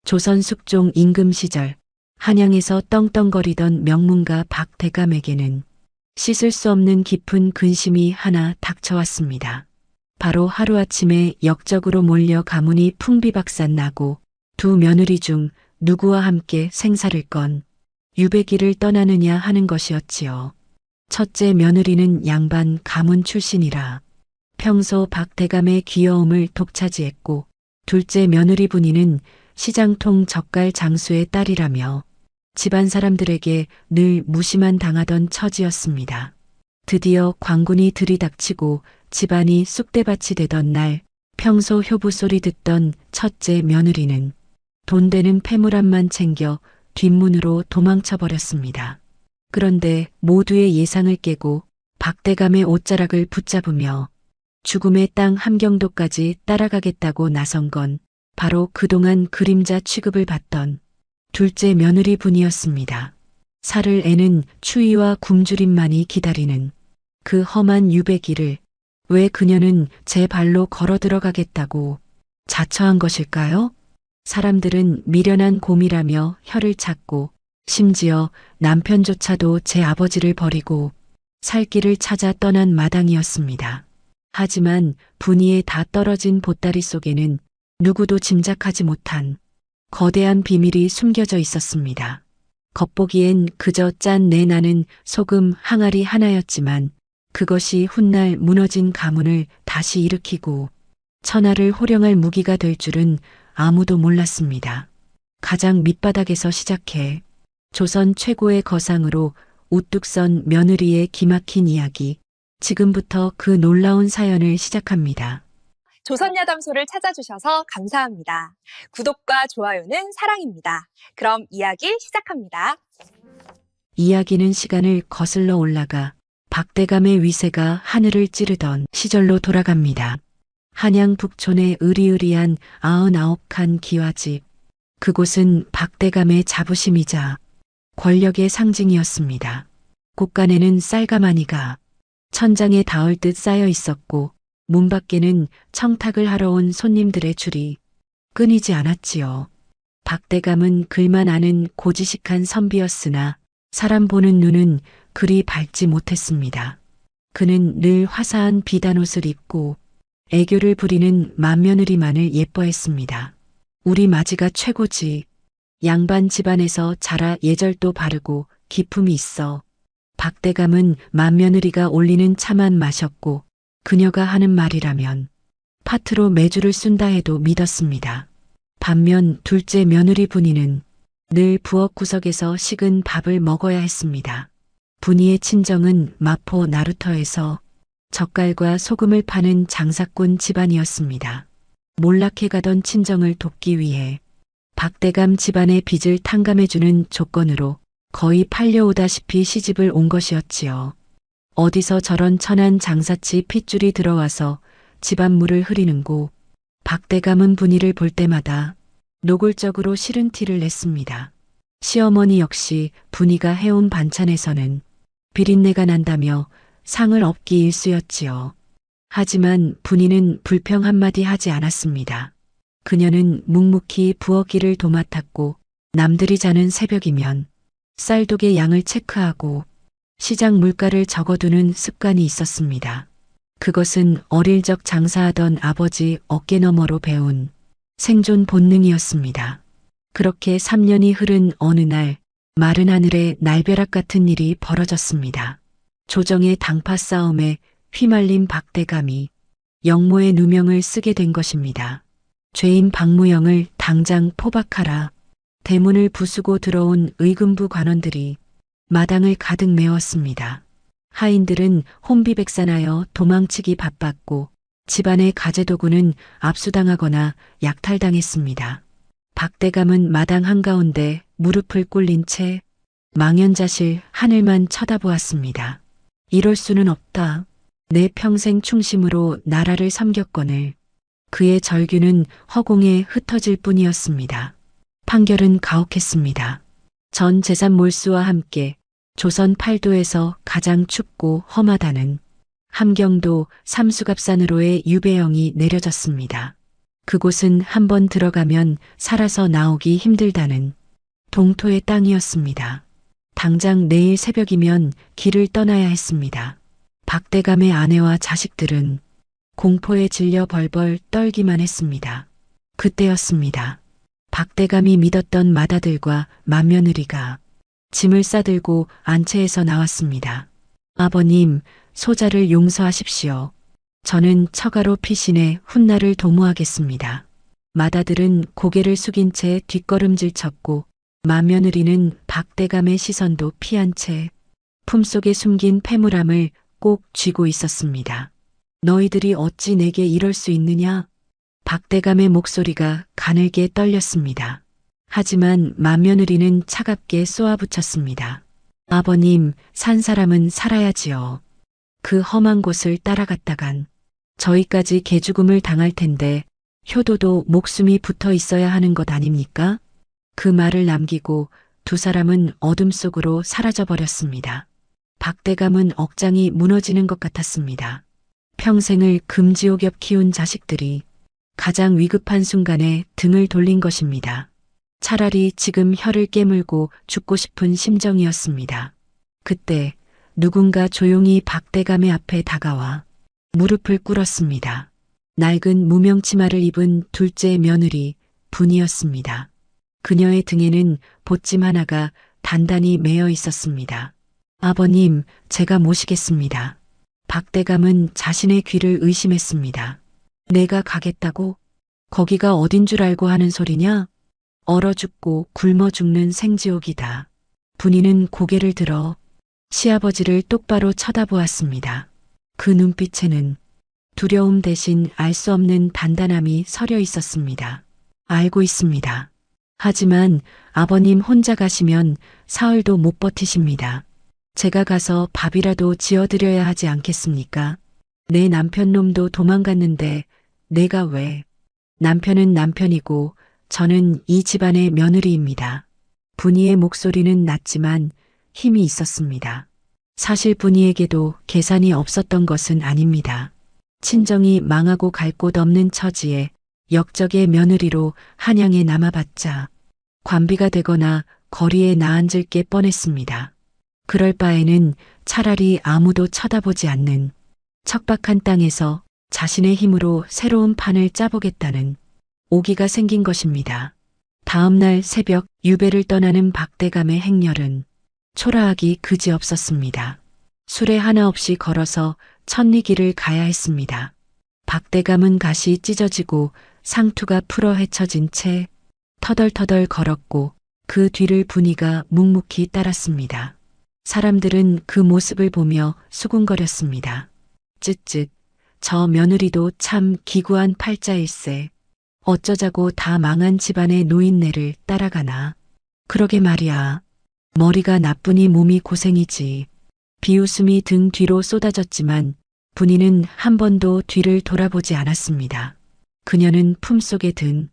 조선 숙종 임금 시절 한양에서 떵떵거리던 명문가 박대감에게는 씻을 수 없는 깊은 근심이 하나 닥쳐왔습니다. 바로 하루아침에 역적으로 몰려 가문이 풍비박산 나고 두 며느리 중 누구와 함께 생사를 건 유배기를 떠나느냐 하는 것이었지요. 첫째 며느리는 양반 가문 출신이라 평소 박대감의 귀여움을 독차지했고, 둘째 며느리 분이는 시장통 젓갈 장수의 딸이라며 집안 사람들에게 늘 무시만 당하던 처지였습니다. 드디어 광군이 들이닥치고 집안이 쑥대밭이 되던 날, 평소 효부 소리 듣던 첫째 며느리는 돈 되는 패물함만 챙겨 뒷문으로 도망쳐 버렸습니다. 그런데 모두의 예상을 깨고 박대감의 옷자락을 붙잡으며 죽음의 땅 함경도까지 따라가겠다고 나선 건 바로 그동안 그림자 취급을 받던 둘째 며느리 분이었습니다. 살을 애는 추위와 굶주림만이 기다리는 그 험한 유배기를 왜 그녀는 제 발로 걸어 들어가겠다고 자처한 것일까요? 사람들은 미련한 곰이라며 혀를 찾고, 심지어 남편조차도 제 아버지를 버리고 살 길을 찾아 떠난 마당이었습니다. 하지만 분이에 다 떨어진 보따리 속에는 누구도 짐작하지 못한 거대한 비밀이 숨겨져 있었습니다. 겉보기엔 그저 짠 내 나는 소금 항아리 하나였지만 그것이 훗날 무너진 가문을 다시 일으키고 천하를 호령할 무기가 될 줄은 아무도 몰랐습니다. 가장 밑바닥에서 시작해 조선 최고의 거상으로 우뚝 선 며느리의 기막힌 이야기, 지금부터 그 놀라운 사연을 시작합니다. 조선야담소를 찾아주셔서 감사합니다. 구독과 좋아요는 사랑입니다. 그럼 이야기 시작합니다. 이야기는 시간을 거슬러 올라가 박대감의 위세가 하늘을 찌르던 시절로 돌아갑니다. 한양 북촌의 으리으리한 99칸 기와집. 그곳은 박대감의 자부심이자 권력의 상징이었습니다. 곳간에는 쌀가마니가 천장에 닿을 듯 쌓여 있었고, 문 밖에는 청탁을 하러 온 손님들의 줄이 끊이지 않았지요. 박대감은 글만 아는 고지식한 선비였으나 사람 보는 눈은 그리 밝지 못했습니다. 그는 늘 화사한 비단옷을 입고 애교를 부리는 맏며느리만을 예뻐했습니다. 우리 마지가 최고지. 양반 집안에서 자라 예절도 바르고 기품이 있어. 박대감은 맏며느리가 올리는 차만 마셨고 그녀가 하는 말이라면 파트로 매주를 쓴다 해도 믿었습니다. 반면 둘째 며느리 분이는 늘 부엌 구석에서 식은 밥을 먹어야 했습니다. 분이의 친정은 마포 나루터에서 젓갈과 소금을 파는 장사꾼 집안이었습니다. 몰락해 가던 친정을 돕기 위해 박대감 집안의 빚을 탕감해주는 조건으로 거의 팔려오다시피 시집을 온 것이었지요. 어디서 저런 천한 장사치 핏줄이 들어와서 집안 물을 흐리는고, 박대감은 분이를 볼 때마다 노골적으로 싫은 티를 냈습니다. 시어머니 역시 분이가 해온 반찬에서는 비린내가 난다며 상을 업기 일쑤였지요. 하지만 분이는 불평 한마디 하지 않았습니다. 그녀는 묵묵히 부엌 일을 도맡았고, 남들이 자는 새벽이면 쌀독의 양을 체크하고 시장 물가를 적어두는 습관이 있었습니다. 그것은 어릴 적 장사하던 아버지 어깨너머로 배운 생존 본능이었습니다. 그렇게 3년이 흐른 어느 날, 마른 하늘에 날벼락 같은 일이 벌어졌습니다. 조정의 당파 싸움에 휘말린 박대감이 영모의 누명을 쓰게 된 것입니다. 죄인 박무영을 당장 포박하라. 대문을 부수고 들어온 의금부 관원들이 마당을 가득 메웠습니다. 하인들은 혼비백산하여 도망치기 바빴고 집안의 가재도구는 압수당하거나 약탈당했습니다. 박대감은 마당 한가운데 무릎을 꿇린 채 망연자실 하늘만 쳐다보았습니다. 이럴 수는 없다. 내 평생 충심으로 나라를 섬겼거늘 그의 절규는 허공에 흩어질 뿐이었습니다. 판결은 가혹했습니다. 전 재산 몰수와 함께 조선 팔도에서 가장 춥고 험하다는 함경도 삼수갑산으로의 유배형이 내려졌습니다. 그곳은 한번 들어가면 살아서 나오기 힘들다는 동토의 땅이었습니다. 당장 내일 새벽이면 길을 떠나야 했습니다. 박대감의 아내와 자식들은 공포에 질려 벌벌 떨기만 했습니다. 그때였습니다. 박대감이 믿었던 맏아들과 맏며느리가 짐을 싸들고 안채에서 나왔습니다. 아버님, 소자를 용서하십시오. 저는 처가로 피신해 훗날을 도모하겠습니다. 맏아들은 고개를 숙인 채 뒷걸음질 쳤고 맏며느리는 박대감의 시선도 피한 채 품속에 숨긴 패물함을 꼭 쥐고 있었습니다. 너희들이 어찌 내게 이럴 수 있느냐? 박대감의 목소리가 가늘게 떨렸습니다. 하지만 맏며느리는 차갑게 쏘아붙였습니다. 아버님, 산 사람은 살아야지요. 그 험한 곳을 따라갔다간 저희까지 개죽음을 당할 텐데 효도도 목숨이 붙어 있어야 하는 것 아닙니까? 그 말을 남기고 두 사람은 어둠 속으로 사라져 버렸습니다. 박대감은 억장이 무너지는 것 같았습니다. 평생을 금지옥엽 키운 자식들이 가장 위급한 순간에 등을 돌린 것입니다. 차라리 지금 혀를 깨물고 죽고 싶은 심정이었습니다. 그때 누군가 조용히 박대감의 앞에 다가와 무릎을 꿇었습니다. 낡은 무명치마를 입은 둘째 며느리 분이었습니다. 그녀의 등에는 보찜 하나가 단단히 매여 있었습니다. 아버님, 제가 모시겠습니다. 박대감은 자신의 귀를 의심했습니다. 내가 가겠다고? 거기가 어딘 줄 알고 하는 소리냐? 얼어 죽고 굶어 죽는 생지옥이다. 분이는 고개를 들어 시아버지를 똑바로 쳐다보았습니다. 그 눈빛에는 두려움 대신 알 수 없는 단단함이 서려 있었습니다. 알고 있습니다. 하지만 아버님 혼자 가시면 사흘도 못 버티십니다. 제가 가서 밥이라도 지어드려야 하지 않겠습니까? 내 남편 놈도 도망갔는데 내가 왜? 남편은 남편이고 저는 이 집안의 며느리입니다. 분이의 목소리는 낮지만 힘이 있었습니다. 사실 분이에게도 계산이 없었던 것은 아닙니다. 친정이 망하고 갈 곳 없는 처지에 역적의 며느리로 한양에 남아봤자 관비가 되거나 거리에 나앉을 게 뻔했습니다. 그럴 바에는 차라리 아무도 쳐다보지 않는 척박한 땅에서 자신의 힘으로 새로운 판을 짜보겠다는 오기가 생긴 것입니다. 다음 날 새벽 유배를 떠나는 박대감의 행렬은 초라하기 그지없었습니다. 수레 하나 없이 걸어서 천리길을 가야 했습니다. 박대감은 가시 찢어지고 상투가 풀어 헤쳐진 채 터덜터덜 걸었고 그 뒤를 분이가 묵묵히 따랐습니다. 사람들은 그 모습을 보며 수군거렸습니다. 쯧쯧, 저 며느리도 참 기구한 팔자일세. 어쩌자고 다 망한 집안의 노인네를 따라가나. 그러게 말이야. 머리가 나쁘니 몸이 고생이지. 비웃음이 등 뒤로 쏟아졌지만 분이는 한 번도 뒤를 돌아보지 않았습니다. 그녀는 품속에 든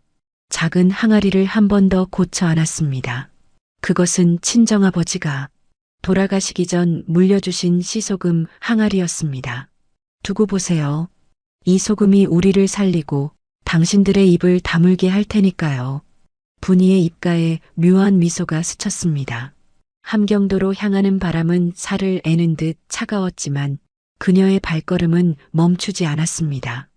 작은 항아리를 한 번 더 고쳐 안았습니다. 그것은 친정아버지가 돌아가시기 전 물려주신 시소금 항아리였습니다. 두고 보세요. 이 소금이 우리를 살리고 당신들의 입을 다물게 할 테니까요. 분이의 입가에 묘한 미소가 스쳤습니다. 함경도로 향하는 바람은 살을 애는 듯 차가웠지만 그녀의 발걸음은 멈추지 않았습니다.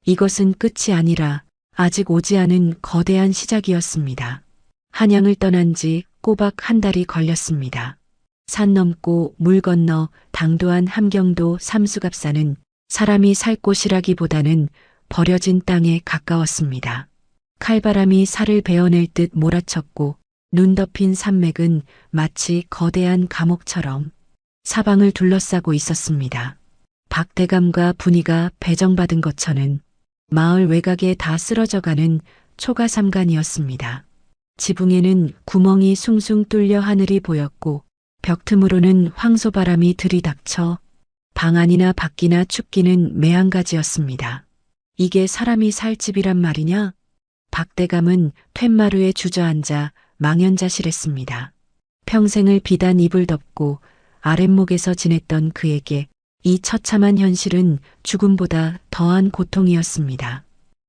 이것은 끝이 아니라 아직 오지 않은 거대한 시작이었습니다. 한양을 떠난 지 꼬박 한 달이 걸렸습니다. 산 넘고 물 건너 당도한 함경도 삼수갑산은 사람이 살 곳이라기보다는 버려진 땅에 가까웠습니다. 칼바람이 살을 베어낼 듯 몰아쳤고 눈 덮인 산맥은 마치 거대한 감옥처럼 사방을 둘러싸고 있었습니다. 박대감과 분이가 배정받은 거처는 마을 외곽에 다 쓰러져가는 초가삼간이었습니다. 지붕에는 구멍이 숭숭 뚫려 하늘이 보였고 벽 틈으로는 황소바람이 들이닥쳐 방 안이나 밖이나 춥기는 매한가지였습니다. 이게 사람이 살 집이란 말이냐? 박대감은 툇마루에 주저앉아 망연자실했습니다. 평생을 비단 이불 덮고 아랫목에서 지냈던 그에게 이 처참한 현실은 죽음보다 더한 고통이었습니다.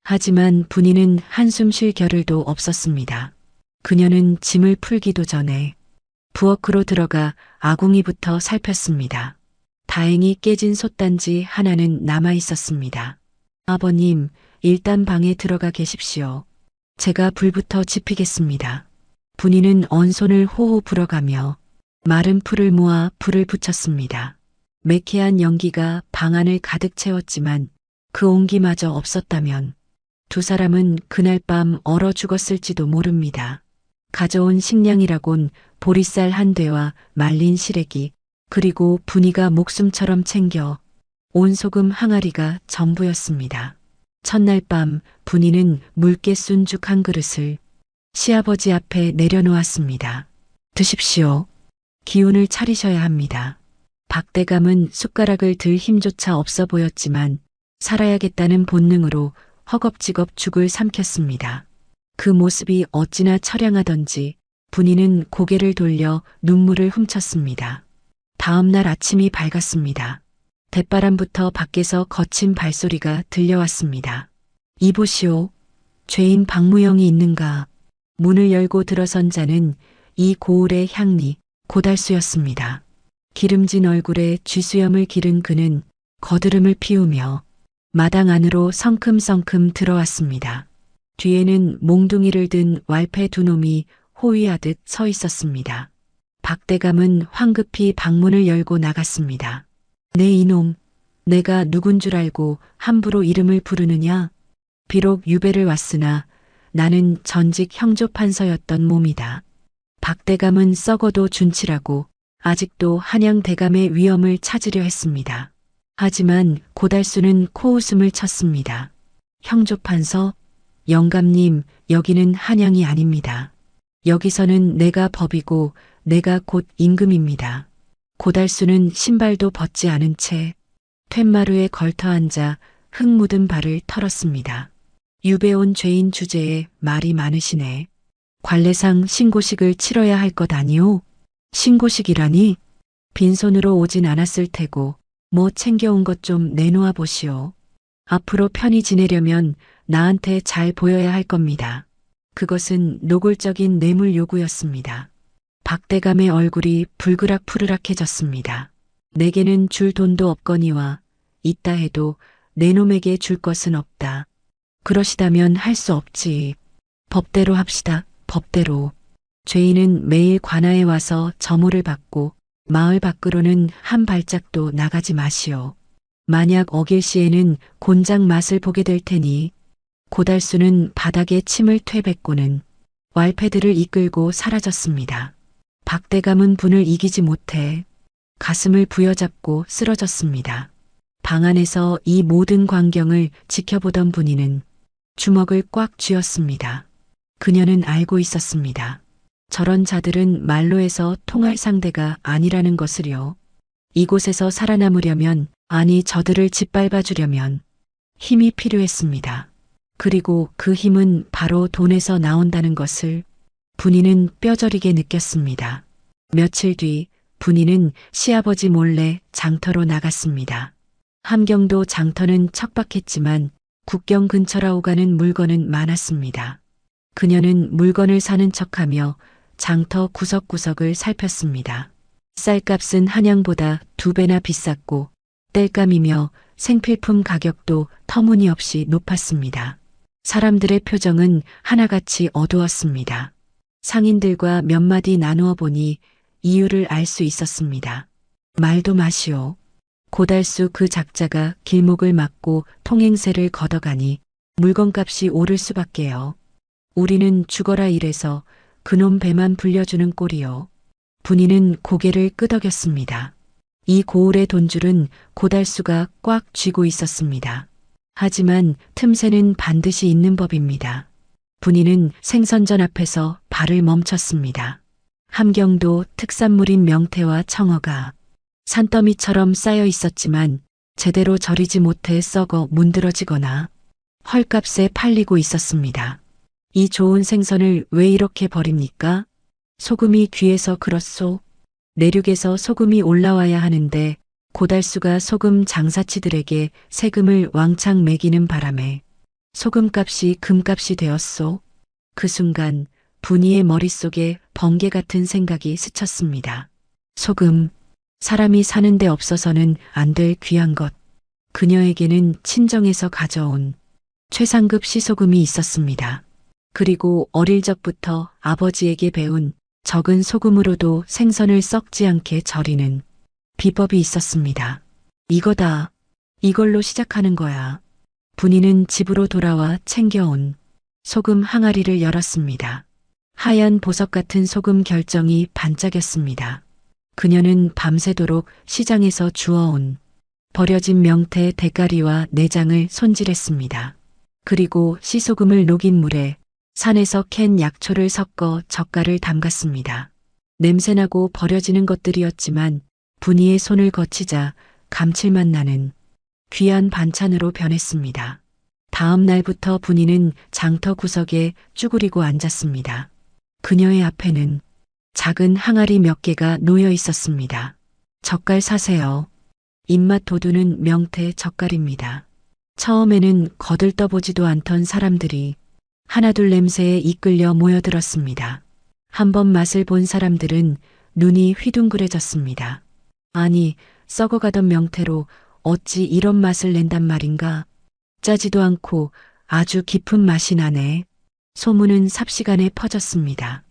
하지만 분이는 한숨 쉴 겨를도 없었습니다. 그녀는 짐을 풀기도 전에 부엌으로 들어가 아궁이부터 살폈습니다. 다행히 깨진 솥단지 하나는 남아 있었습니다. 아버님, 일단 방에 들어가 계십시오. 제가 불부터 지피겠습니다. 분이는 언손을 호호 불어가며 마른 풀을 모아 불을 붙였습니다. 매캐한 연기가 방 안을 가득 채웠지만 그 온기마저 없었다면 두 사람은 그날 밤 얼어 죽었을지도 모릅니다. 가져온 식량이라곤 보리쌀 한 대와 말린 시래기, 그리고 분이가 목숨처럼 챙겨 온 소금 항아리가 전부였습니다. 첫날 밤 분이는 묽게 쓴 죽 한 그릇을 시아버지 앞에 내려놓았습니다. 드십시오. 기운을 차리셔야 합니다. 박대감은 숟가락을 들 힘조차 없어 보였지만 살아야겠다는 본능으로 허겁지겁 죽을 삼켰습니다. 그 모습이 어찌나 처량하던지 분이는 고개를 돌려 눈물을 훔쳤습니다. 다음 날 아침이 밝았습니다. 대바람부터 밖에서 거친 발소리가 들려왔습니다. 이보시오. 죄인 박무영이 있는가? 문을 열고 들어선 자는 이 고을의 향리 고달수였습니다. 기름진 얼굴에 쥐수염을 기른 그는 거드름을 피우며 마당 안으로 성큼성큼 들어왔습니다. 뒤에는 몽둥이를 든 왈패 두 놈이 호위하듯 서 있었습니다. 박대감은 황급히 방문을 열고 나갔습니다. 네 이놈, 내가 누군 줄 알고 함부로 이름을 부르느냐? 비록 유배를 왔으나 나는 전직 형조판서였던 몸이다. 박대감은 썩어도 준치라고 아직도 한양 대감의 위엄을 찾으려 했습니다. 하지만 고달수는 코웃음을 쳤습니다. 형조판서? 영감님, 여기는 한양이 아닙니다. 여기서는 내가 법이고 내가 곧 임금입니다. 고달수는 신발도 벗지 않은 채 툇마루에 걸터 앉아 흙 묻은 발을 털었습니다. 유배 온 죄인 주제에 말이 많으시네. 관례상 신고식을 치러야 할 것 아니오? 신고식이라니? 빈손으로 오진 않았을 테고 뭐 챙겨온 것 좀 내놓아 보시오. 앞으로 편히 지내려면 나한테 잘 보여야 할 겁니다. 그것은 노골적인 뇌물 요구였습니다. 박대감의 얼굴이 불그락푸르락해졌습니다. 내게는 줄 돈도 없거니와 있다 해도 내 놈에게 줄 것은 없다. 그러시다면 할 수 없지. 법대로 합시다. 법대로. 죄인은 매일 관아에 와서 점호를 받고 마을 밖으로는 한 발짝도 나가지 마시오. 만약 어길 시에는 곤장 맛을 보게 될 테니. 고달수는 바닥에 침을 퇴뱉고는 왈패들을 이끌고 사라졌습니다. 박대감은 분을 이기지 못해 가슴을 부여잡고 쓰러졌습니다. 방 안에서 이 모든 광경을 지켜보던 분이는 주먹을 꽉 쥐었습니다. 그녀는 알고 있었습니다. 저런 자들은 말로해서 통할 상대가 아니라는 것을요. 이곳에서 살아남으려면, 아니 저들을 짓밟아 주려면 힘이 필요했습니다. 그리고 그 힘은 바로 돈에서 나온다는 것을 분이는 뼈저리게 느꼈습니다. 며칠 뒤 분이는 시아버지 몰래 장터로 나갔습니다. 함경도 장터는 척박했지만 국경 근처라 오가는 물건은 많았습니다. 그녀는 물건을 사는 척하며 장터 구석구석을 살폈습니다. 쌀값은 한양보다 2배나 비쌌고 땔감이며 생필품 가격도 터무니없이 높았습니다. 사람들의 표정은 하나같이 어두웠습니다. 상인들과 몇 마디 나누어 보니 이유를 알 수 있었습니다. 말도 마시오. 고달수 그 작자가 길목을 막고 통행세를 걷어가니 물건값이 오를 수밖에요. 우리는 죽어라 이래서 그놈 배만 불려주는 꼴이요. 분이는 고개를 끄덕였습니다. 이 고을의 돈줄은 고달수가 꽉 쥐고 있었습니다. 하지만 틈새는 반드시 있는 법입니다. 분이는 생선전 앞에서 발을 멈췄습니다. 함경도 특산물인 명태와 청어가 산더미처럼 쌓여 있었지만 제대로 절이지 못해 썩어 문드러지거나 헐값에 팔리고 있었습니다. 이 좋은 생선을 왜 이렇게 버립니까? 소금이 귀해서 그렇소. 내륙에서 소금이 올라와야 하는데 고달수가 소금 장사치들에게 세금을 왕창 매기는 바람에 소금값이 금값이 되었소. 그 순간 분이의 머릿속에 번개 같은 생각이 스쳤습니다. 소금, 사람이 사는데 없어서는 안 될 귀한 것. 그녀에게는 친정에서 가져온 최상급 시소금이 있었습니다. 그리고 어릴 적부터 아버지에게 배운 적은 소금으로도 생선을 썩지 않게 절이는 비법이 있었습니다. 이거다. 이걸로 시작하는 거야. 분이는 집으로 돌아와 챙겨온 소금 항아리를 열었습니다. 하얀 보석 같은 소금 결정이 반짝였습니다. 그녀는 밤새도록 시장에서 주워온 버려진 명태 대가리와 내장을 손질했습니다. 그리고 시소금을 녹인 물에 산에서 캔 약초를 섞어 젓갈을 담갔습니다. 냄새나고 버려지는 것들이었지만 분이의 손을 거치자 감칠맛 나는 귀한 반찬으로 변했습니다. 다음 날부터 분이는 장터 구석에 쭈그리고 앉았습니다. 그녀의 앞에는 작은 항아리 몇 개가 놓여 있었습니다. 젓갈 사세요. 입맛 돋우는 명태 젓갈입니다. 처음에는 거들떠보지도 않던 사람들이 하나둘 냄새에 이끌려 모여들었습니다. 한 번 맛을 본 사람들은 눈이 휘둥그레졌습니다. 아니, 썩어가던 명태로 어찌 이런 맛을 낸단 말인가? 짜지도 않고 아주 깊은 맛이 나네. 소문은 삽시간에 퍼졌습니다.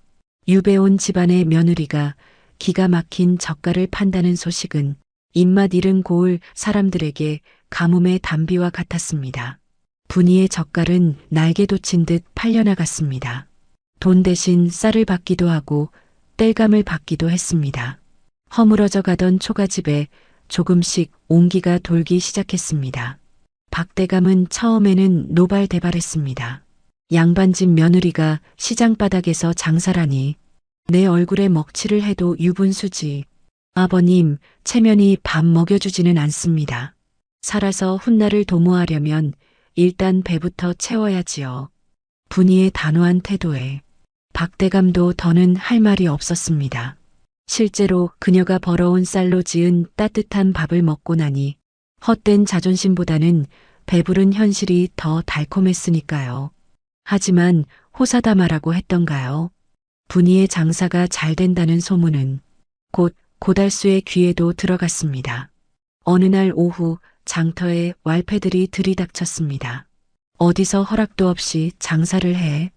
유배 온 집안의 며느리가 기가 막힌 젓갈을 판다는 소식은 입맛 잃은 고을 사람들에게 가뭄의 단비와 같았습니다. 분이의 젓갈은 날개 돋친 듯 팔려나갔습니다. 돈 대신 쌀을 받기도 하고 땔감을 받기도 했습니다. 허물어져 가던 초가집에 조금씩 온기가 돌기 시작했습니다. 박대감은 처음에는 노발대발했습니다. 양반집 며느리가 시장바닥에서 장사라니 내 얼굴에 먹칠을 해도 유분수지. 아버님, 체면이 밥 먹여주지는 않습니다. 살아서 훗날을 도모하려면 일단 배부터 채워야지요. 분이의 단호한 태도에 박대감도 더는 할 말이 없었습니다. 실제로 그녀가 벌어온 쌀로 지은 따뜻한 밥을 먹고 나니 헛된 자존심보다는 배부른 현실이 더 달콤했으니까요. 하지만 호사다마라고 했던가요? 분이의 장사가 잘 된다는 소문은 곧 고달수의 귀에도 들어갔습니다. 어느 날 오후 장터에 왈패들이 들이닥쳤습니다. 어디서 허락도 없이 장사를 해?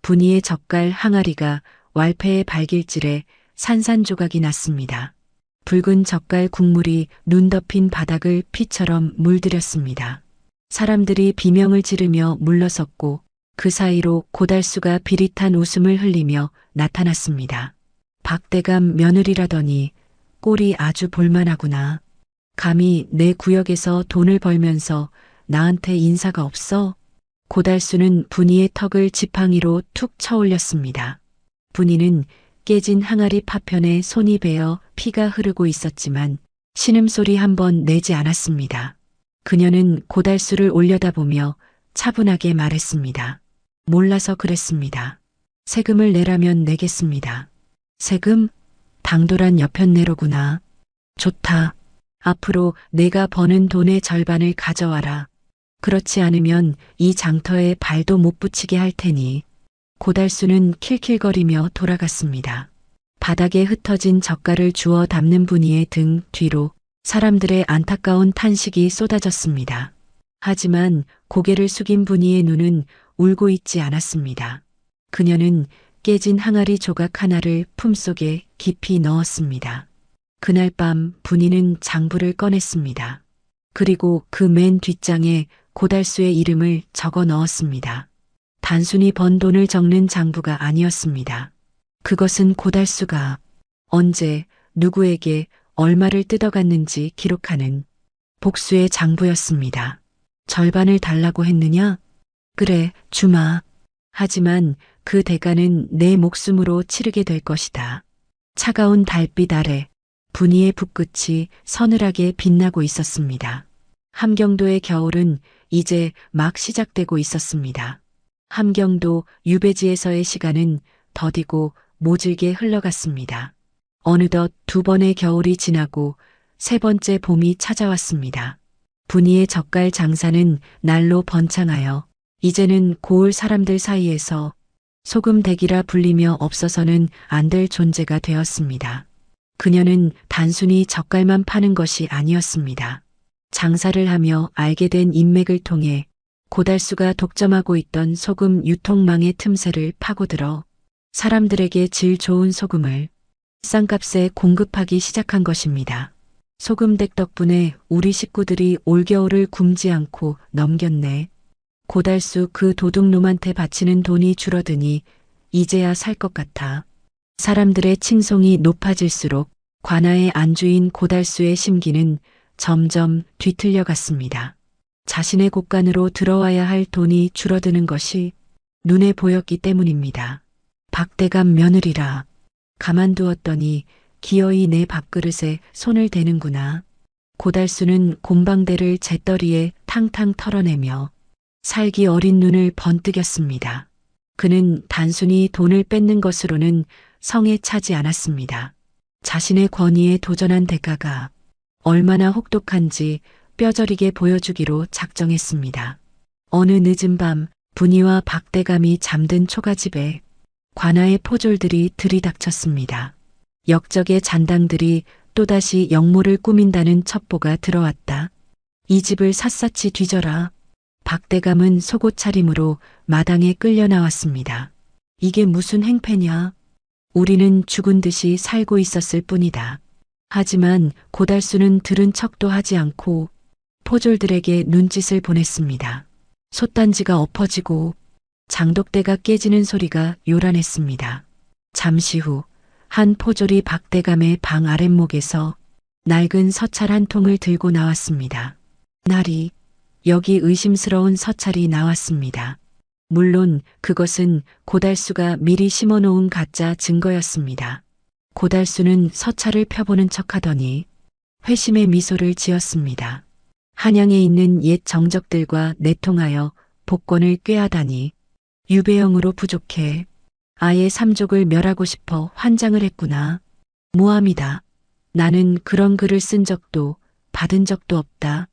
분이의 젓갈 항아리가 왈패의 발길질에 산산조각이 났습니다. 붉은 젓갈 국물이 눈 덮인 바닥을 피처럼 물들였습니다. 사람들이 비명을 지르며 물러섰고 그 사이로 고달수가 비릿한 웃음을 흘리며 나타났습니다. 박대감 며느리라더니 꼴이 아주 볼만하구나. 감히 내 구역에서 돈을 벌면서 나한테 인사가 없어? 고달수는 분이의 턱을 지팡이로 툭 쳐올렸습니다. 분이는 깨진 항아리 파편에 손이 베어 피가 흐르고 있었지만 신음소리 한 번 내지 않았습니다. 그녀는 고달수를 올려다보며 차분하게 말했습니다. 몰라서 그랬습니다. 세금을 내라면 내겠습니다. 세금? 당돌한 여편네로구나. 좋다. 앞으로 내가 버는 돈의 절반을 가져와라. 그렇지 않으면 이 장터에 발도 못 붙이게 할 테니. 고달수는 킬킬거리며 돌아갔습니다. 바닥에 흩어진 젓갈을 주워 담는 분이의 등 뒤로 사람들의 안타까운 탄식이 쏟아졌습니다. 하지만 고개를 숙인 분이의 눈은 울고 있지 않았습니다. 그녀는 깨진 항아리 조각 하나를 품속에 깊이 넣었습니다. 그날 밤 분이는 장부를 꺼냈습니다. 그리고 그 맨 뒷장에 고달수의 이름을 적어 넣었습니다. 단순히 번 돈을 적는 장부가 아니었습니다. 그것은 고달수가 언제 누구에게 얼마를 뜯어갔는지 기록하는 복수의 장부였습니다. 절반을 달라고 했느냐? 그래, 주마. 하지만 그 대가는 내 목숨으로 치르게 될 것이다. 차가운 달빛 아래 분이의 붓끝이 서늘하게 빛나고 있었습니다. 함경도의 겨울은 이제 막 시작되고 있었습니다. 함경도 유배지에서의 시간은 더디고 모질게 흘러갔습니다. 어느덧 두 번의 겨울이 지나고 세 번째 봄이 찾아왔습니다. 분이의 젓갈 장사는 날로 번창하여 이제는 고을 사람들 사이에서 소금댁이라 불리며 없어서는 안 될 존재가 되었습니다. 그녀는 단순히 젓갈만 파는 것이 아니었습니다. 장사를 하며 알게 된 인맥을 통해 고달수가 독점하고 있던 소금 유통망의 틈새를 파고들어 사람들에게 질 좋은 소금을 싼 값에 공급하기 시작한 것입니다. 소금댁 덕분에 우리 식구들이 올겨울을 굶지 않고 넘겼네. 고달수 그 도둑놈한테 바치는 돈이 줄어드니 이제야 살 것 같아. 사람들의 칭송이 높아질수록 관아의 안주인 고달수의 심기는 점점 뒤틀려 갔습니다. 자신의 곳간으로 들어와야 할 돈이 줄어드는 것이 눈에 보였기 때문입니다. 박대감 며느리라. 가만두었더니 기어이 내 밥그릇에 손을 대는구나. 고달수는 곰방대를 재떨이에 탕탕 털어내며 살기 어린 눈을 번뜩였습니다. 그는 단순히 돈을 뺏는 것으로는 성에 차지 않았습니다. 자신의 권위에 도전한 대가가 얼마나 혹독한지 뼈저리게 보여주기로 작정했습니다. 어느 늦은 밤 분이와 박대감이 잠든 초가집에 관아의 포졸들이 들이닥쳤습니다. 역적의 잔당들이 또다시 역모를 꾸민다는 첩보가 들어왔다. 이 집을 샅샅이 뒤져라. 박대감은 속옷 차림으로 마당에 끌려 나왔습니다. 이게 무슨 행패냐? 우리는 죽은 듯이 살고 있었을 뿐이다. 하지만 고달수는 들은 척도 하지 않고 포졸들에게 눈짓을 보냈습니다. 솥단지가 엎어지고 장독대가 깨지는 소리가 요란했습니다. 잠시 후 한 포졸이 박대감의 방 아랫목에서 낡은 서찰 한 통을 들고 나왔습니다. 나리, 여기 의심스러운 서찰이 나왔습니다. 물론 그것은 고달수가 미리 심어놓은 가짜 증거였습니다. 고달수는 서찰을 펴보는 척하더니 회심의 미소를 지었습니다. 한양에 있는 옛 정적들과 내통하여 복권을 꾀하다니 유배형으로 부족해. 아예 삼족을 멸하고 싶어 환장을 했구나. 모함이다. 나는 그런 글을 쓴 적도 받은 적도 없다.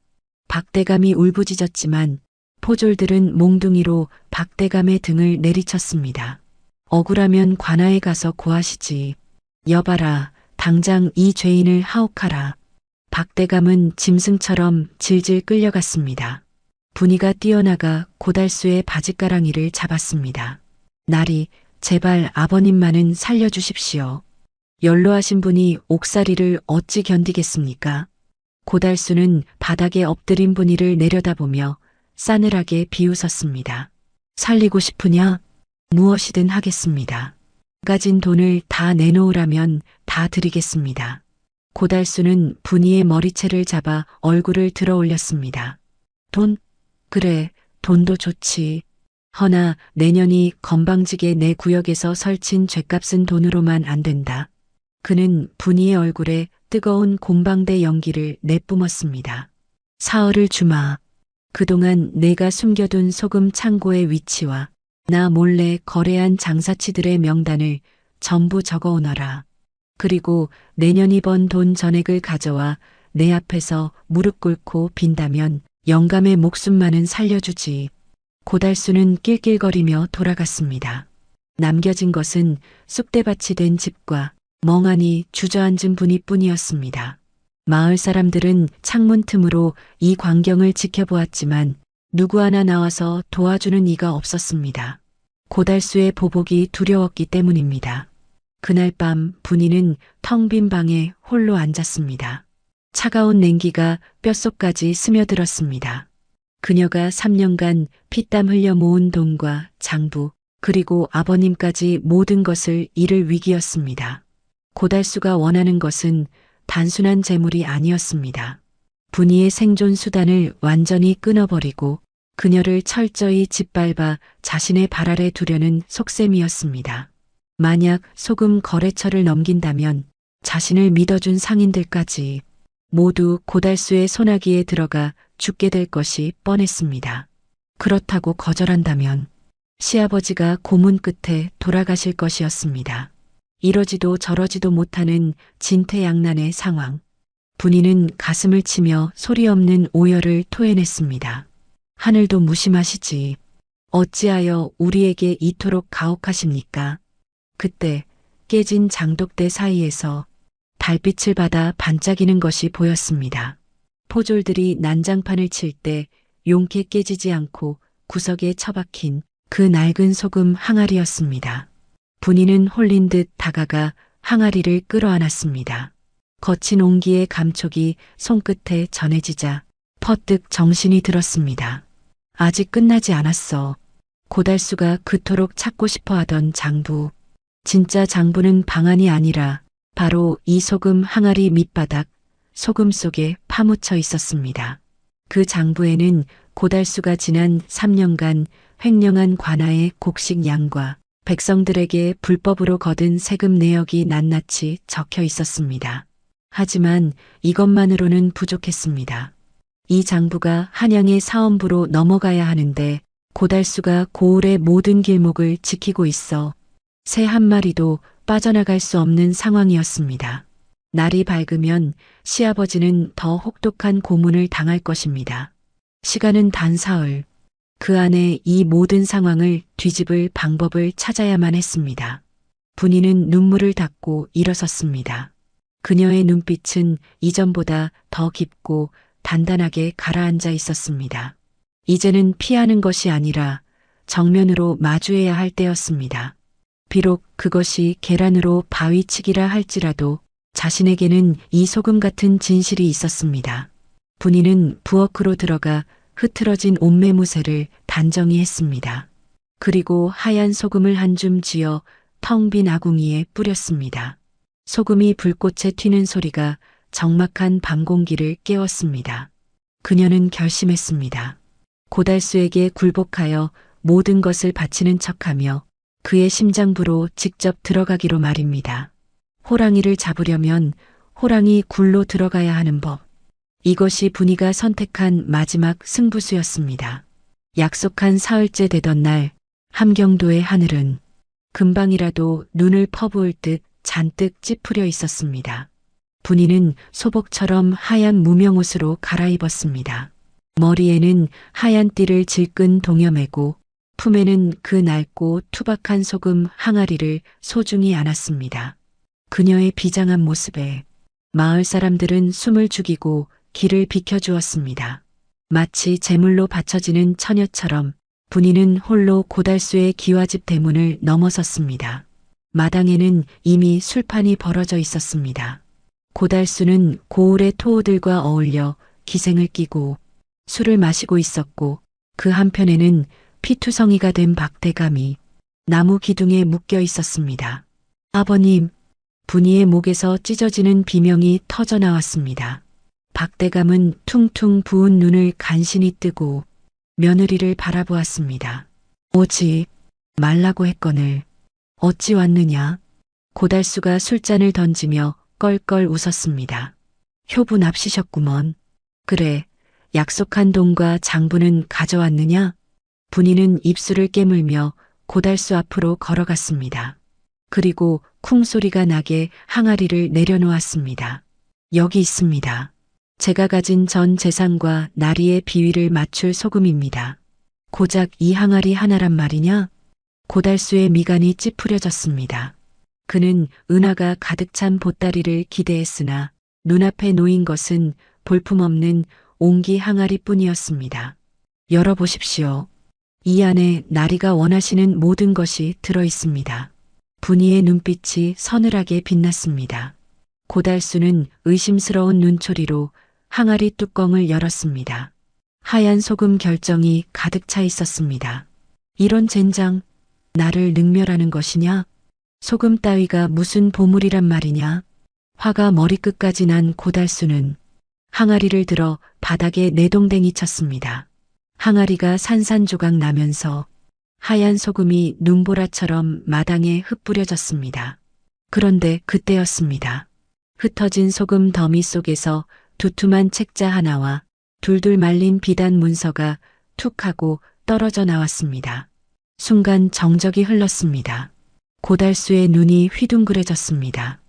박대감이 울부짖었지만 포졸들은 몽둥이로 박대감의 등을 내리쳤습니다. 억울하면 관아에 가서 고하시지. 여봐라, 당장 이 죄인을 하옥하라. 박대감은 짐승처럼 질질 끌려갔습니다. 분이가 뛰어나가 고달수의 바짓가랑이를 잡았습니다. 나리, 제발 아버님만은 살려주십시오. 연로하신 분이 옥살이를 어찌 견디겠습니까? 고달수는 바닥에 엎드린 분이를 내려다보며 싸늘하게 비웃었습니다. 살리고 싶으냐? 무엇이든 하겠습니다. 가진 돈을 다 내놓으라면 다 드리겠습니다. 고달수는 분이의 머리채를 잡아 얼굴을 들어 올렸습니다. 돈? 그래, 돈도 좋지. 허나 내년이 건방지게 내 구역에서 설친 죗값은 돈으로만 안 된다. 그는 분이의 얼굴에 뜨거운 곰방대 연기를 내뿜었습니다. 사흘을 주마. 그동안 내가 숨겨둔 소금 창고의 위치와 나 몰래 거래한 장사치들의 명단을 전부 적어오너라. 그리고 내년이 번 돈 전액을 가져와 내 앞에서 무릎 꿇고 빈다면 영감의 목숨만은 살려주지. 고달수는 낄낄거리며 돌아갔습니다. 남겨진 것은 쑥대밭이 된 집과 멍하니 주저앉은 분이뿐이었습니다. 마을 사람들은 창문 틈으로 이 광경을 지켜보았지만 누구 하나 나와서 도와주는 이가 없었습니다. 고달수의 보복이 두려웠기 때문입니다. 그날 밤 분이는 텅 빈 방에 홀로 앉았습니다. 차가운 냉기가 뼛속까지 스며들었습니다. 그녀가 3년간 피땀 흘려 모은 돈과 장부 그리고 아버님까지 모든 것을 잃을 위기였습니다. 고달수가 원하는 것은 단순한 재물이 아니었습니다. 분이의 생존 수단을 완전히 끊어버리고 그녀를 철저히 짓밟아 자신의 발 아래 두려는 속셈이었습니다. 만약 소금 거래처를 넘긴다면 자신을 믿어준 상인들까지 모두 고달수의 소나기에 들어가 죽게 될 것이 뻔했습니다. 그렇다고 거절한다면 시아버지가 고문 끝에 돌아가실 것이었습니다. 이러지도 저러지도 못하는 진퇴양난의 상황. 분이는 가슴을 치며 소리 없는 오열을 토해냈습니다. 하늘도 무심하시지. 어찌하여 우리에게 이토록 가혹하십니까? 그때 깨진 장독대 사이에서 달빛을 받아 반짝이는 것이 보였습니다. 포졸들이 난장판을 칠 때 용케 깨지지 않고 구석에 처박힌 그 낡은 소금 항아리였습니다. 분이는 홀린 듯 다가가 항아리를 끌어안았습니다. 거친 온기의 감촉이 손끝에 전해지자 퍼뜩 정신이 들었습니다. 아직 끝나지 않았어. 고달수가 그토록 찾고 싶어 하던 장부. 진짜 장부는 방안이 아니라 바로 이 소금 항아리 밑바닥 소금 속에 파묻혀 있었습니다. 그 장부에는 고달수가 지난 3년간 횡령한 관아의 곡식 양과 백성들에게 불법으로 거둔 세금 내역이 낱낱이 적혀 있었습니다. 하지만 이것만으로는 부족했습니다. 이 장부가 한양의 사원부로 넘어가야 하는데 고달수가 고을의 모든 길목을 지키고 있어 새 한 마리도 빠져나갈 수 없는 상황이었습니다. 날이 밝으면 시아버지는 더 혹독한 고문을 당할 것입니다. 시간은 단 사흘. 그 안에 이 모든 상황을 뒤집을 방법을 찾아야만 했습니다. 분이는 눈물을 닦고 일어섰습니다. 그녀의 눈빛은 이전보다 더 깊고 단단하게 가라앉아 있었습니다. 이제는 피하는 것이 아니라 정면으로 마주해야 할 때였습니다. 비록 그것이 계란으로 바위치기라 할지라도 자신에게는 이 소금 같은 진실이 있었습니다. 분이는 부엌으로 들어가 흐트러진 옷매무새를 단정히 했습니다. 그리고 하얀 소금을 한 줌 쥐어 텅 빈 아궁이에 뿌렸습니다. 소금이 불꽃에 튀는 소리가 적막한 밤 공기를 깨웠습니다. 그녀는 결심했습니다. 고달수에게 굴복하여 모든 것을 바치는 척하며 그의 심장부로 직접 들어가기로 말입니다. 호랑이를 잡으려면 호랑이 굴로 들어가야 하는 법. 이것이 분이가 선택한 마지막 승부수였습니다. 약속한 사흘째 되던 날 함경도의 하늘은 금방이라도 눈을 퍼부을 듯 잔뜩 찌푸려 있었습니다. 분이는 소복처럼 하얀 무명옷으로 갈아입었습니다. 머리에는 하얀 띠를 질끈 동여매고 품에는 그 낡고 투박한 소금 항아리를 소중히 안았습니다. 그녀의 비장한 모습에 마을 사람들은 숨을 죽이고 길을 비켜주었습니다. 마치 제물로 바쳐지는 처녀처럼 분이는 홀로 고달수의 기와집 대문을 넘어섰습니다. 마당에는 이미 술판이 벌어져 있었습니다. 고달수는 고을의 토호들과 어울려 기생을 끼고 술을 마시고 있었고 그 한편에는 피투성이가 된 박대감이 나무 기둥에 묶여 있었습니다. 아버님, 분이의 목에서 찢어지는 비명이 터져 나왔습니다. 박대감은 퉁퉁 부은 눈을 간신히 뜨고 며느리를 바라보았습니다. 오지 말라고 했거늘 어찌 왔느냐? 고달수가 술잔을 던지며 껄껄 웃었습니다. 효부 납시셨구먼. 그래, 약속한 돈과 장부는 가져왔느냐? 분이는 입술을 깨물며 고달수 앞으로 걸어갔습니다. 그리고 쿵 소리가 나게 항아리를 내려놓았습니다. 여기 있습니다. 제가 가진 전 재산과 나리의 비위를 맞출 소금입니다. 고작 이 항아리 하나란 말이냐? 고달수의 미간이 찌푸려졌습니다. 그는 은하가 가득 찬 보따리를 기대했으나 눈앞에 놓인 것은 볼품없는 옹기 항아리뿐이었습니다. 열어보십시오. 이 안에 나리가 원하시는 모든 것이 들어 있습니다. 분이의 눈빛이 서늘하게 빛났습니다. 고달수는 의심스러운 눈초리로 항아리 뚜껑을 열었습니다. 하얀 소금 결정이 가득 차 있었습니다. 이런 젠장, 나를 능멸하는 것이냐? 소금 따위가 무슨 보물이란 말이냐? 화가 머리끝까지 난 고달수는 항아리를 들어 바닥에 내동댕이 쳤습니다. 항아리가 산산조각 나면서 하얀 소금이 눈보라처럼 마당에 흩뿌려졌습니다. 그런데 그때였습니다. 흩어진 소금 더미 속에서 두툼한 책자 하나와 둘둘 말린 비단 문서가 툭 하고 떨어져 나왔습니다. 순간 정적이 흘렀습니다. 고달수의 눈이 휘둥그레졌습니다.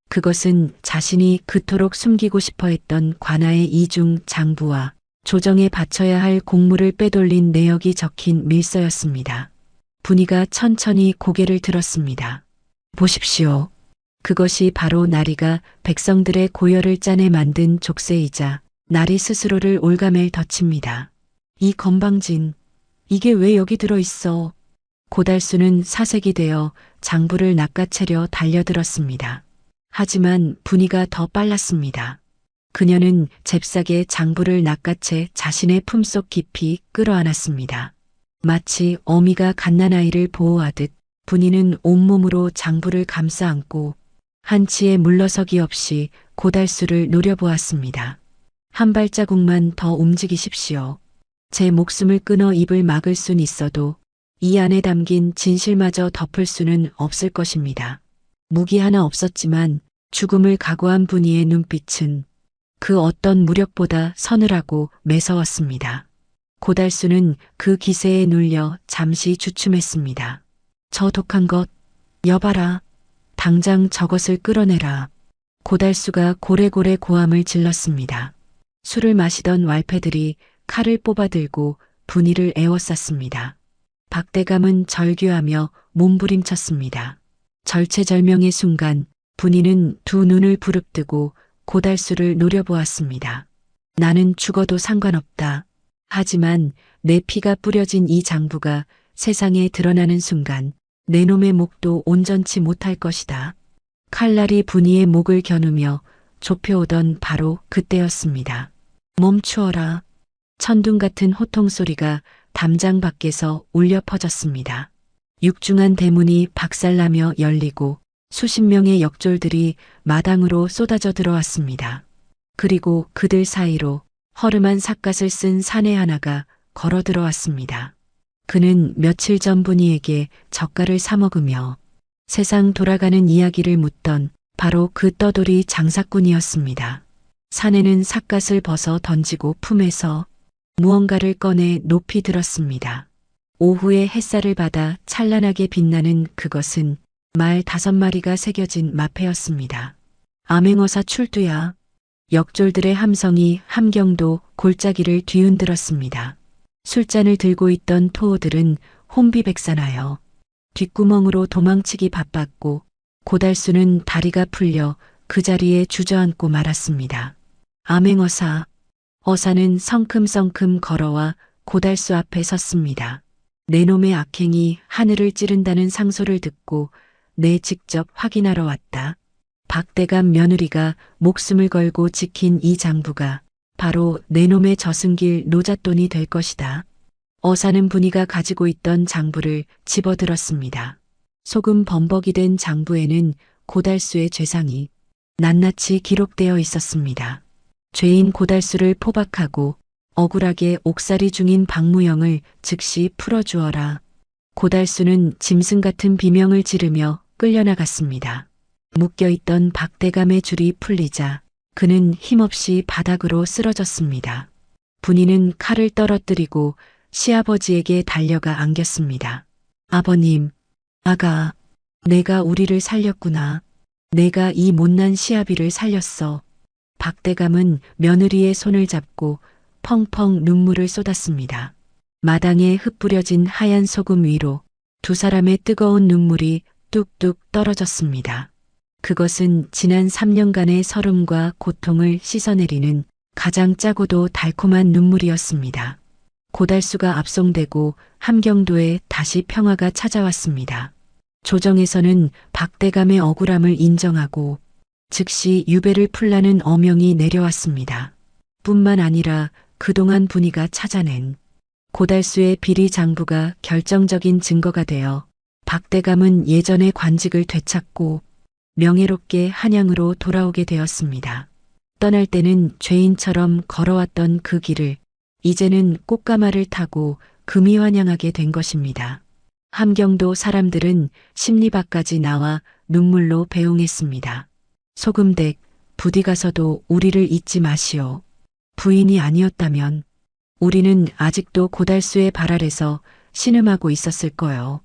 그것은 자신이 그토록 숨기고 싶어 했던 관아의 이중 장부와 조정에 바쳐야 할 공물을 빼돌린 내역이 적힌 밀서였습니다. 분이가 천천히 고개를 들었습니다. 보십시오. 그것이 바로 나리가 백성들의 고열을 짜내 만든 족쇄이자 나리 스스로를 올가맬 덫입니다. 이 건방진, 이게 왜 여기 들어있어? 고달수는 사색이 되어 장부를 낚아채려 달려들었습니다. 하지만 분이가 더 빨랐습니다. 그녀는 잽싸게 장부를 낚아채 자신의 품속 깊이 끌어안았습니다. 마치 어미가 갓난아이를 보호하듯 분이는 온몸으로 장부를 감싸 안고 한치의 물러서기 없이 고달수를 노려보았습니다. 한 발자국만 더 움직이십시오. 제 목숨을 끊어 입을 막을 순 있어도 이 안에 담긴 진실마저 덮을 수는 없을 것입니다. 무기 하나 없었지만 죽음을 각오한 분이의 눈빛은 그 어떤 무력보다 서늘하고 매서웠습니다. 고달수는 그 기세에 눌려 잠시 주춤했습니다. 저 독한 것, 여봐라. 당장 저것을 끌어내라. 고달수가 고래고래 고함을 질렀습니다. 술을 마시던 왈패들이 칼을 뽑아들고 분이를 에워쌌습니다. 박대감은 절규하며 몸부림쳤습니다. 절체절명의 순간 분이는 두 눈을 부릅뜨고 고달수를 노려보았습니다. 나는 죽어도 상관없다. 하지만 내 피가 뿌려진 이 장부가 세상에 드러나는 순간 내 놈의 목도 온전치 못할 것이다. 칼날이 분이의 목을 겨누며 좁혀오던 바로 그때였습니다. 멈추어라. 천둥 같은 호통 소리가 담장 밖에서 울려 퍼졌습니다. 육중한 대문이 박살나며 열리고 수십 명의 역졸들이 마당으로 쏟아져 들어왔습니다. 그리고 그들 사이로 허름한 삿갓을 쓴 사내 하나가 걸어 들어왔습니다. 그는 며칠 전 분이에게 젓갈을 사 먹으며 세상 돌아가는 이야기를 묻던 바로 그 떠돌이 장사꾼이었습니다. 사내는 삿갓을 벗어 던지고 품에서 무언가를 꺼내 높이 들었습니다. 오후의 햇살을 받아 찬란하게 빛나는 그것은 말 5마리가 새겨진 마패였습니다. 암행어사 출두야. 역졸들의 함성이 함경도 골짜기를 뒤흔들었습니다. 술잔을 들고 있던 토호들은 혼비백산하여 뒷구멍으로 도망치기 바빴고 고달수는 다리가 풀려 그 자리에 주저앉고 말았습니다. 암행어사. 어사는 성큼성큼 걸어와 고달수 앞에 섰습니다. 내 놈의 악행이 하늘을 찌른다는 상소를 듣고 내 직접 확인하러 왔다. 박대감 며느리가 목숨을 걸고 지킨 이 장부가 바로 내 놈의 저승길 노잣돈이 될 것이다. 어사는 분이가 가지고 있던 장부를 집어들었습니다. 소금 범벅이 된 장부에는 고달수의 죄상이 낱낱이 기록되어 있었습니다. 죄인 고달수를 포박하고 억울하게 옥살이 중인 박무영을 즉시 풀어주어라. 고달수는 짐승 같은 비명을 지르며 끌려나갔습니다. 묶여있던 박대감의 줄이 풀리자 그는 힘없이 바닥으로 쓰러졌습니다. 분이는 칼을 떨어뜨리고 시아버지에게 달려가 안겼습니다. 아버님, 아가, 내가 우리를 살렸구나. 내가 이 못난 시아비를 살렸어. 박대감은 며느리의 손을 잡고 펑펑 눈물을 쏟았습니다. 마당에 흩뿌려진 하얀 소금 위로 두 사람의 뜨거운 눈물이 뚝뚝 떨어졌습니다. 그것은 지난 3년간의 서름과 고통을 씻어내리는 가장 짜고도 달콤한 눈물이었습니다. 고달수가 압송되고 함경도에 다시 평화가 찾아왔습니다. 조정에서는 박대감의 억울함을 인정하고 즉시 유배를 풀라는 어명이 내려왔습니다. 뿐만 아니라 그동안 분이가 찾아낸 고달수의 비리 장부가 결정적인 증거가 되어 박대감은 예전의 관직을 되찾고 명예롭게 한양으로 돌아오게 되었습니다. 떠날 때는 죄인처럼 걸어왔던 그 길을 이제는 꽃가마를 타고 금이 환영하게 된 것입니다. 함경도 사람들은 심리밖까지 나와 눈물로 배웅했습니다. 소금댁, 부디 가서도 우리를 잊지 마시오. 부인이 아니었다면 우리는 아직도 고달수의 발 아래서 신음하고 있었을 거요.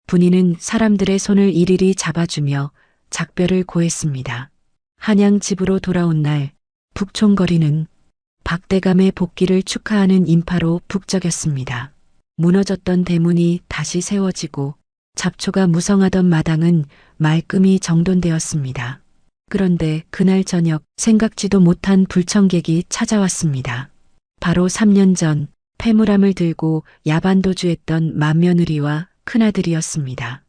분이는 사람들의 손을 일일이 잡아주며 작별을 고했습니다. 한양 집으로 돌아온 날 북총거리는 박대감의 복귀를 축하하는 인파로 북적였습니다. 무너졌던 대문이 다시 세워지고 잡초가 무성하던 마당은 말끔히 정돈되었습니다. 그런데 그날 저녁 생각지도 못한 불청객이 찾아왔습니다. 바로 3년 전 패물함을 들고 야반도주했던 맏며느리와 큰아들이었습니다.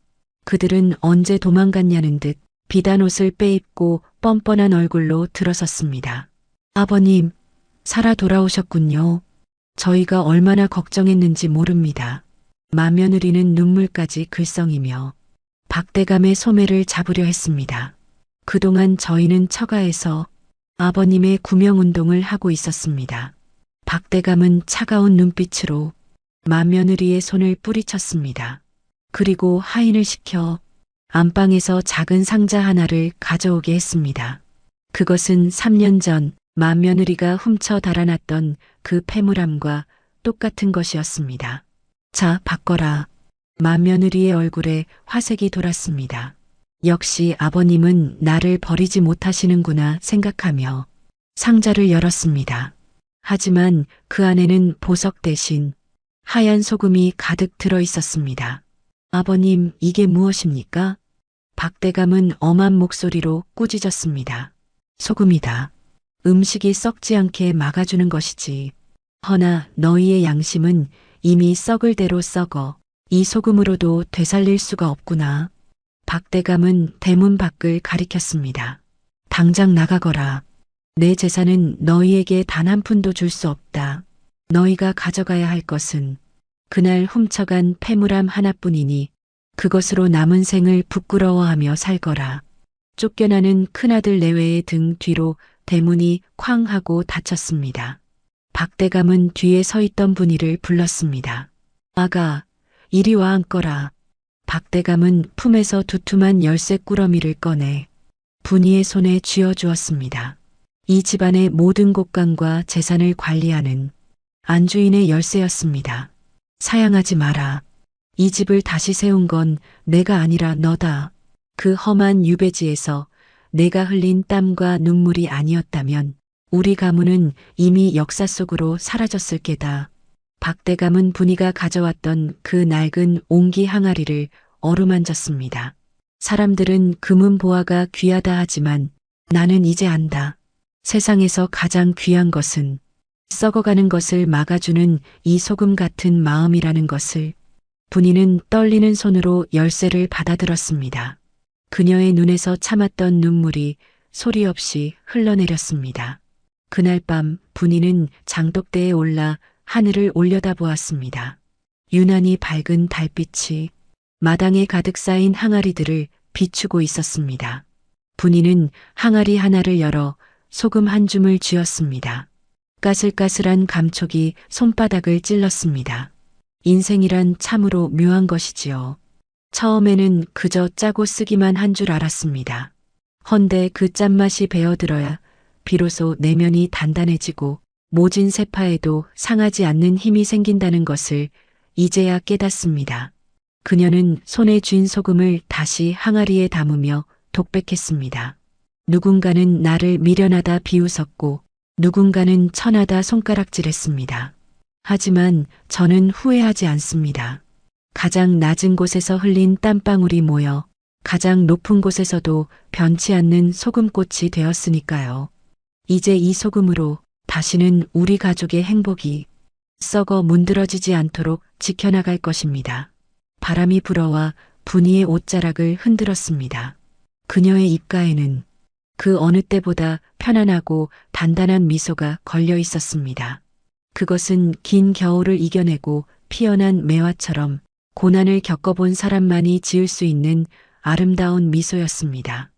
그들은 언제 도망갔냐는 듯 비단 옷을 빼입고 뻔뻔한 얼굴로 들어섰습니다. 아버님, 살아 돌아오셨군요. 저희가 얼마나 걱정했는지 모릅니다. 맏며느리는 눈물까지 글썽이며 박대감의 소매를 잡으려 했습니다. 그동안 저희는 처가에서 아버님의 구명운동을 하고 있었습니다. 박대감은 차가운 눈빛으로 맏며느리의 손을 뿌리쳤습니다. 그리고 하인을 시켜 안방에서 작은 상자 하나를 가져오게 했습니다. 그것은 3년 전 맏며느리가 훔쳐 달아났던 그 패물함과 똑같은 것이었습니다. 자, 바꿔라. 맏며느리의 얼굴에 화색이 돌았습니다. 역시 아버님은 나를 버리지 못하시는구나 생각하며 상자를 열었습니다. 하지만 그 안에는 보석 대신 하얀 소금이 가득 들어 있었습니다. 아버님, 이게 무엇입니까? 박대감은 엄한 목소리로 꾸짖었습니다. 소금이다. 음식이 썩지 않게 막아주는 것이지. 허나 너희의 양심은 이미 썩을 대로 썩어 이 소금으로도 되살릴 수가 없구나. 박대감은 대문 밖을 가리켰습니다. 당장 나가거라. 내 재산은 너희에게 단 한 푼도 줄 수 없다. 너희가 가져가야 할 것은 그날 훔쳐간 패물함 하나뿐이니 그것으로 남은 생을 부끄러워하며 살거라. 쫓겨나는 큰아들 내외의 등 뒤로 대문이 쾅 하고 닫혔습니다. 박대감은 뒤에 서 있던 분이를 불렀습니다. 아가, 이리 와 앉거라. 박대감은 품에서 두툼한 열쇠 꾸러미를 꺼내 분이의 손에 쥐어주었습니다. 이 집안의 모든 곳간과 재산을 관리하는 안주인의 열쇠였습니다. 사양하지 마라. 이 집을 다시 세운 건 내가 아니라 너다. 그 험한 유배지에서 내가 흘린 땀과 눈물이 아니었다면 우리 가문은 이미 역사 속으로 사라졌을 게다. 박대감은 분이가 가져왔던 그 낡은 옹기 항아리를 어루만졌습니다. 사람들은 금은 보화가 귀하다 하지만 나는 이제 안다. 세상에서 가장 귀한 것은 썩어가는 것을 막아주는 이 소금 같은 마음이라는 것을. 분이는 떨리는 손으로 열쇠를 받아들었습니다. 그녀의 눈에서 참았던 눈물이 소리 없이 흘러내렸습니다. 그날 밤 분이는 장독대에 올라 하늘을 올려다보았습니다. 유난히 밝은 달빛이 마당에 가득 쌓인 항아리들을 비추고 있었습니다. 분이는 항아리 하나를 열어 소금 한 줌을 쥐었습니다. 까슬까슬한 감촉이 손바닥을 찔렀습니다. 인생이란 참으로 묘한 것이지요. 처음에는 그저 짜고 쓰기만 한 줄 알았습니다. 헌데 그 짠맛이 배어들어야 비로소 내면이 단단해지고 모진 세파에도 상하지 않는 힘이 생긴다는 것을 이제야 깨닫습니다. 그녀는 손에 쥔 소금을 다시 항아리에 담으며 독백했습니다. 누군가는 나를 미련하다 비웃었고 누군가는 천하다 손가락질했습니다. 하지만 저는 후회하지 않습니다. 가장 낮은 곳에서 흘린 땀방울이 모여 가장 높은 곳에서도 변치 않는 소금꽃이 되었으니까요. 이제 이 소금으로 다시는 우리 가족의 행복이 썩어 문드러지지 않도록 지켜나갈 것입니다. 바람이 불어와 분이의 옷자락을 흔들었습니다. 그녀의 입가에는 그 어느 때보다 편안하고 단단한 미소가 걸려 있었습니다. 그것은 긴 겨울을 이겨내고 피어난 매화처럼 고난을 겪어본 사람만이 지을 수 있는 아름다운 미소였습니다.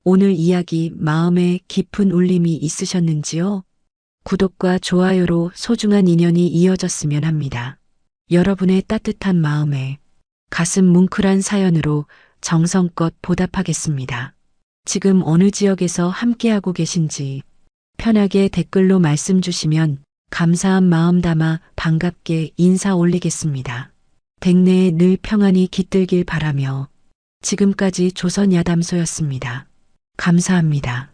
오늘 이야기 마음에 깊은 울림이 있으셨는지요? 구독과 좋아요로 소중한 인연이 이어졌으면 합니다. 여러분의 따뜻한 마음에 가슴 뭉클한 사연으로 정성껏 보답하겠습니다. 지금 어느 지역에서 함께하고 계신지 편하게 댓글로 말씀 주시면 감사한 마음 담아 반갑게 인사 올리겠습니다. 백내에 늘 평안이 깃들길 바라며 지금까지 조선야담소였습니다. 감사합니다.